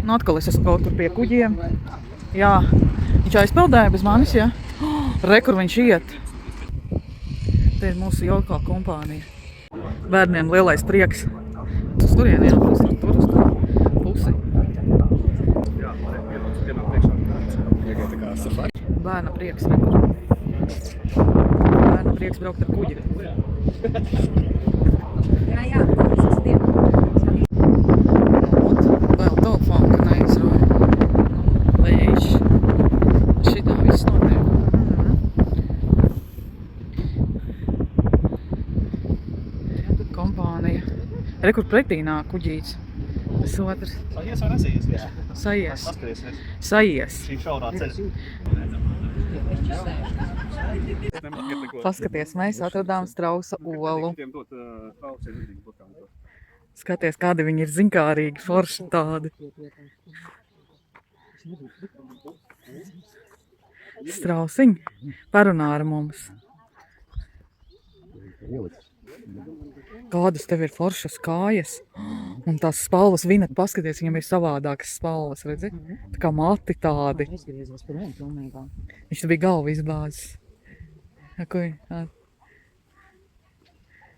Nu, atkal es esmu kaut kur pie kuģiem. Jā, viņš aizpeldēja bez manis, jā. Re, kur viņš iet. Te ir mūsu jaukā kompānija. Bērniem lielais prieks. Uz turieni, jā, tur uz tā pusi. Bērna prieks, re, kur. Bērna prieks braukt ar kuģi. Jā, tas ir diena. Vēl telefonu, ka neizrauj. Lēš. Šitā viss notiek. Kompānija. Re, kur pretī nāk kuģīts. Tas otrs. Sajies vai nesajies? Sajies. Paskaties. Sajies. Šī šaurā ceļa. Paskaties, mēs atradām strausa olu. Skaties, kādi viņi ir zinkārīgi, forši tādi. Strausiņi parunā ar mums. Kādas tev ir foršas kājas. Un tās spalvas, Vinet, paskaties, viņam ir savādākas spalvas, redzi? Tā kā mati tādi. Viņš te bija galvu izbāzis. Ko viņa?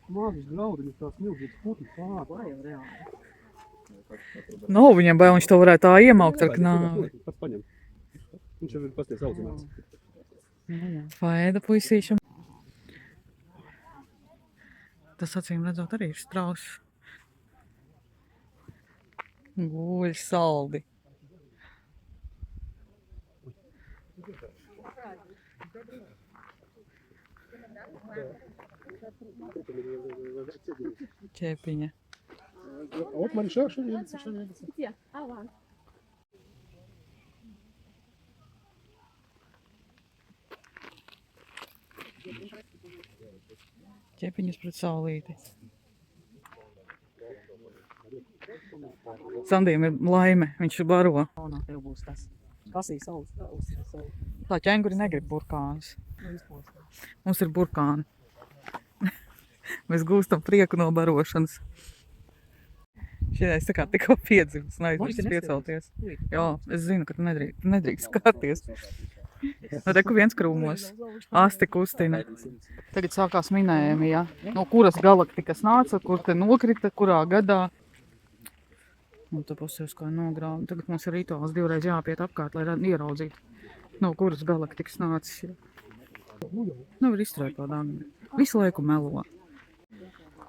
Māvis graudiņas tās milzīgas putas pārā. Nav viņam bail, viņš to varētu tā iemaukt ar knāvi. Pats paņem. Viņš jau ir pasties audzināts. Faida puisīšam. Tas acīm redzot arī ir strauss. Guļ saldi. Ķepiņa. Вот man šā jedется. Ķepiņas pret saulīti. Sandiem ir laime, viņš baro. Tev būs tas. Kasīs saules. Tā ķenguri negrib burkānus. Mums ir burkāni. Mēs gūstam prieku no barošanas. Šitais tā kā tikko piedzimis, neaizmirst piecelties. Jā, es zinu, ka tu nedrīkst skarties. Reku viens krūmos. Asti kustina. Tagad sākās minējumi, jā. No kuras galaktikas nāca, kur te nokrita, kurā gadā. Un tu pasies kā nogrāva. Tagad mums ir rituāls divreiz jāpiet apkārt, lai ieraudzītu, no kuras galaktikas nācis. Nu, var izturēt to dānu. Visu laiku melo.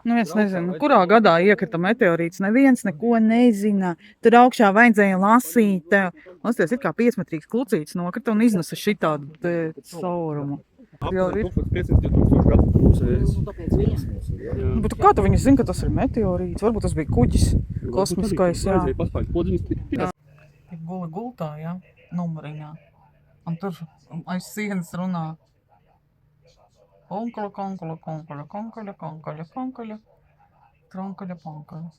Nu, es nezinu, kurā gadā iekrita meteorīts. Neviens neko nezina. Tur augšā vajadzēja lasīt. Lasties, ir kā 5-metrīgs klucītis nokrita un iznesa šitādu caurumu. Jau ir. 500-2000 gadu. Bet kā tu viņi zina, ka tas ir meteorīts? Varbūt tas bija kuģis kosmiskais, jā. Guli gultā, jā, numuriņā. Un tur aiz sienas runā. Onkaļa, konkaļa, konkaļa, konkaļa, konkaļa, konkaļa, tronkaļa, ponkaļa.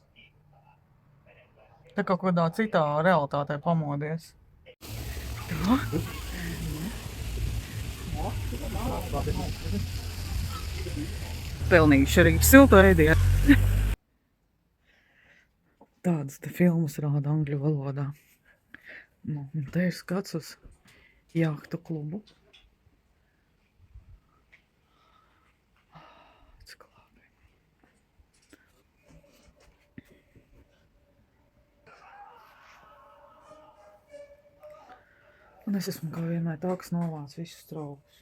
Te kaut kādā citā realitātē pamodies. Pelnīši arī silto ēdienu. Tādas te filmas rāda angļu valodā. Nu, un te ir skats uz jahtu klubu. Un es esmu kā vienmēr tā, kas novāc visus traukus.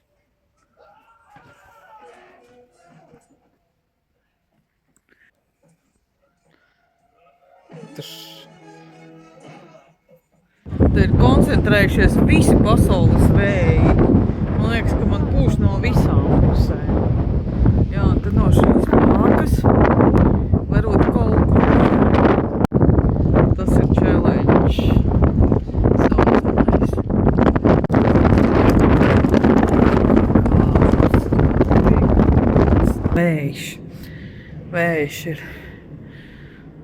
Te ir koncentrējušies visi pasaules vēji. Man liekas, ka man pūš no visām pusēm. Jā, un tad no šīs mākas varot kaut kur. Tas ir challenge. Vējš ir.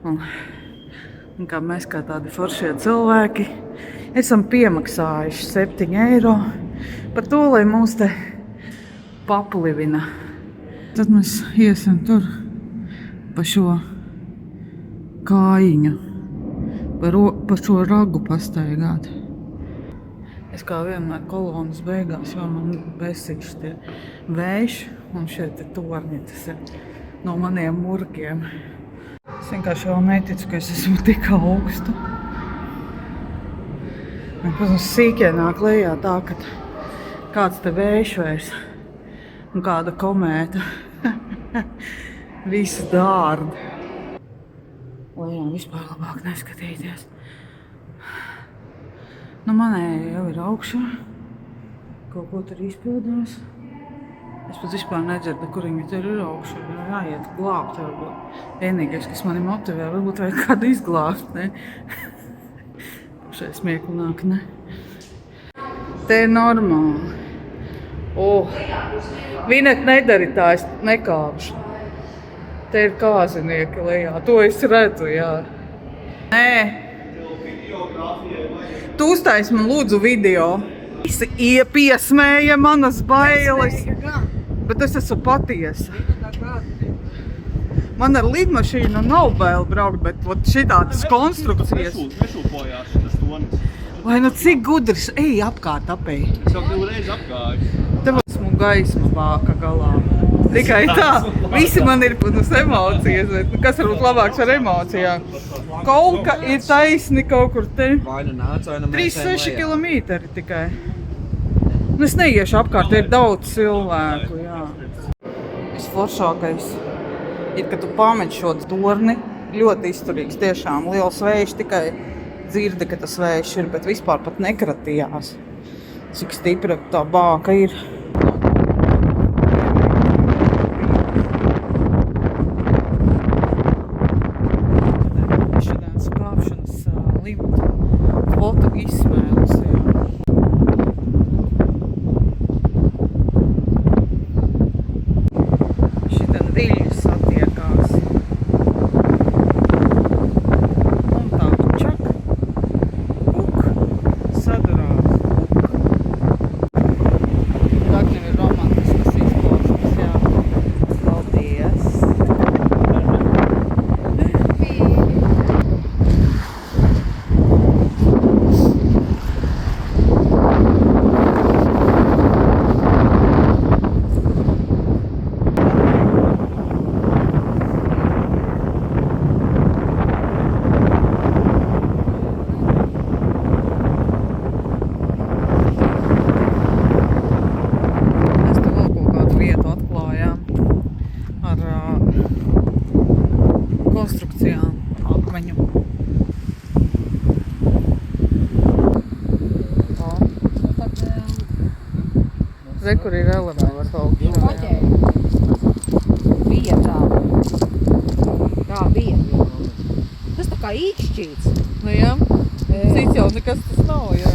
Un kā mēs kā tādi foršie cilvēki esam piemaksājuši 7 eiro par to, lai mūs te paplivina. Tad mēs iesim tur pa šo kājiņu. Pa šo ragu pastaigāt. Es kā vienmēr kolonas beigās, jo man besīši tie vējš, un šeit ir torņi, tas ir no maniem murgiem. Es vienkārši vēl neticu, ka es esmu tik augstu. Un, protams, sīkie nāk lejā tā, ka kāds te vējš vairs un kāda komēta. Visu dārdu. Lejā vispār labāk neskatīties. Nu, manēja jau ir augšā. Kaut ko tur izpildās. Es pat vispār nedzirdu, kur viņi tur ir augšā. Jāiet glābt varbūt. Vienīgais, kas mani motivē, varbūt vajag kādu izglābt, ne? Šai smiekli nāk, ne? Te ir normāli. Vinet nedari tā, es nekāpšu. Te ir kāzinieki lejā. To es redzu, jā. Nē. Tu uztais man lūdzu video. Visi iepiesmēja manas bailes. Bet es esmu patiesa. Man ar lidmašīnu nav bail braukt, bet šitādas konstrukcijas. Nešūpojās šitas tonis. Vai nu cik gudrs, ej apkārt apēj. Es jau 2 reizes apgāju. Tev esmu gaisma vāka galā. Tikai tā, visi man ir uz emocijas, bet kas varbūt labāks ar emocijām. Kolka ir taisni kaut kur te. 3-6 kilometri tikai. Nu, es neiešu apkārt, ir daudz cilvēku, jā. Visforšākais ir, ka tu pamet šo torni. Ļoti izturīgs, tiešām liels vējš, tikai dzirdi, ka tas vējš ir, bet vispār pat nekratījās. Cik stipra tā bāka ir. Šodienas kāpšanas limita foto izsmēles, jā. Šitan viļņi satiekās. Un tā čak. Sadurās. Dagnim ir romantiskas izpausmes, jā. Paldies. Mēs te vēl kaut kādu vietu atklājām ar konstrukcijām akmeņu. Re, kur ir elements augšā. Bija tā. Tā bija. Tas tā kā īkšķīts. Nu jā, cits jau nekas tas nav, jā.